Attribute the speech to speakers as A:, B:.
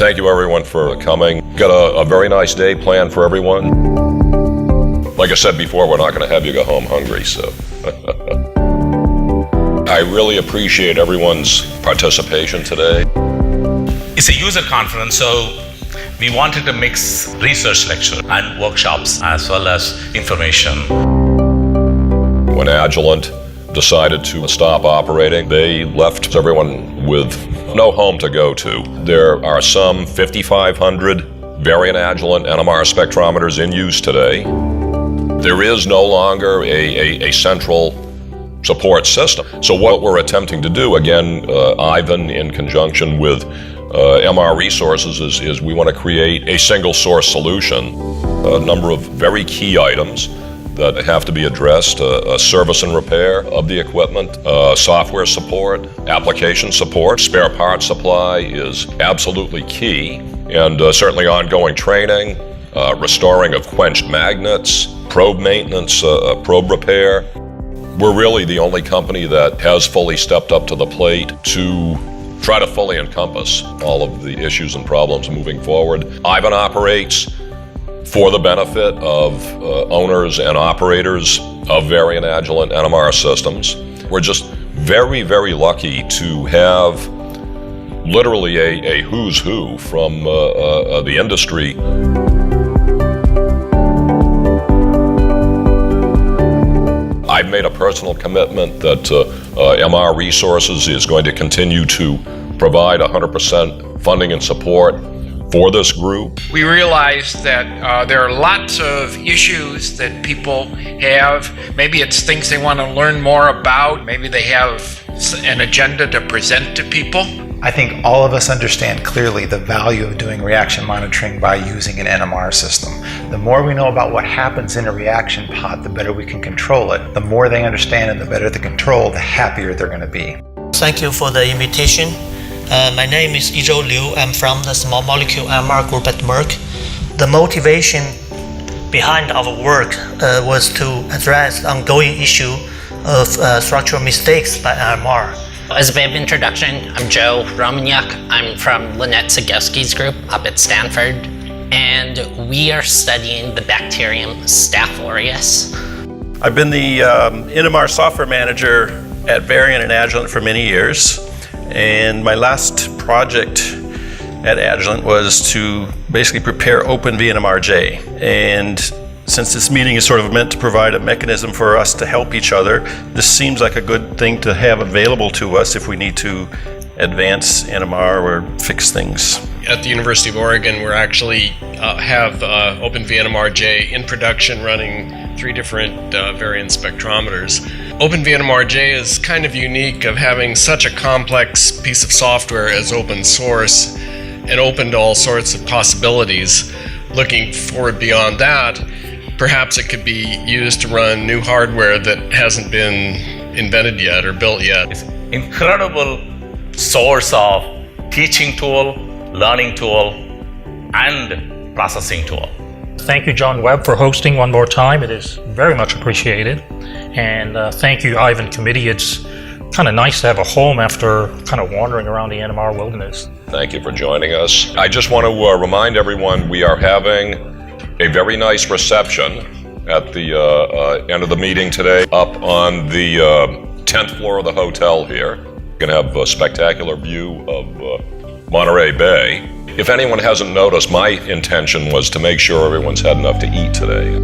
A: Thank you everyone for coming. Got a very nice day planned for everyone. Like I said before, we're not going to have you go home hungry, so. I really appreciate everyone's participation today.
B: It's a user conference, so we wanted to mix research lecture and workshops as well as information.
A: When Agilent decided to stop operating, they left everyone with no home to go to. There are some 5,500 variant Agilent NMR spectrometers in use today. There is no longer a central support system. So what we're attempting to do, again, Ivan in conjunction with MR Resources is we want to create a single source solution, a number of very key items that have to be addressed, service and repair of the equipment, software support, application support, spare parts supply is absolutely key, and certainly ongoing training, restoring of quenched magnets, probe maintenance, probe repair. We're really the only company that has fully stepped up to the plate to try to fully encompass all of the issues and problems moving forward. Ivan operates for the benefit of owners and operators of variant Agilent NMR systems. We're just very, very lucky to have literally a who's who from the industry. I've made a personal commitment that MR Resources is going to continue to provide 100% funding and support for this group.
C: We realize that there are lots of issues that people have. Maybe it's things they want to learn more about. Maybe they have an agenda to present to people.
D: I think all of us understand clearly the value of doing reaction monitoring by using an NMR system. The more we know about what happens in a reaction pod, the better we can control it. The more they understand and the better the control, the happier they're going to be.
E: Thank you for the invitation. My name is Yizhou Liu. I'm from the small molecule NMR group at Merck. The motivation behind our work was to address the ongoing issue of structural mistakes by NMR.
F: As a bit of introduction, I'm Joe Romaniuk. I'm from Lynette Zagowski's group up at Stanford, and we are studying the bacterium Staph aureus.
G: I've been the NMR software manager at Variant and Agilent for many years, and my last project at Agilent was to basically prepare OpenVnmr. And since this meeting is sort of meant to provide a mechanism for us to help each other, this seems like a good thing to have available to us if we need to advance NMR or fix things.
H: At the University of Oregon, we're actually have OpenVnmr in production running 3 different variant spectrometers. OpenVnmr is kind of unique of having such a complex piece of software as open source and open to all sorts of possibilities. Looking forward beyond that, perhaps it could be used to run new hardware that hasn't been invented yet or built yet.
B: It's an incredible source of teaching tool, learning tool, and processing tool.
I: Thank you, John Webb, for hosting one more time. It is very much appreciated. And thank you, Ivan Committee. It's kind of nice to have a home after kind of wandering around the NMR wilderness.
A: Thank you for joining us. I just want to remind everyone we are having a very nice reception at the end of the meeting today up on the 10th floor of the hotel here. We're going to have a spectacular view of Monterey Bay. If anyone hasn't noticed, my intention was to make sure everyone's had enough to eat today.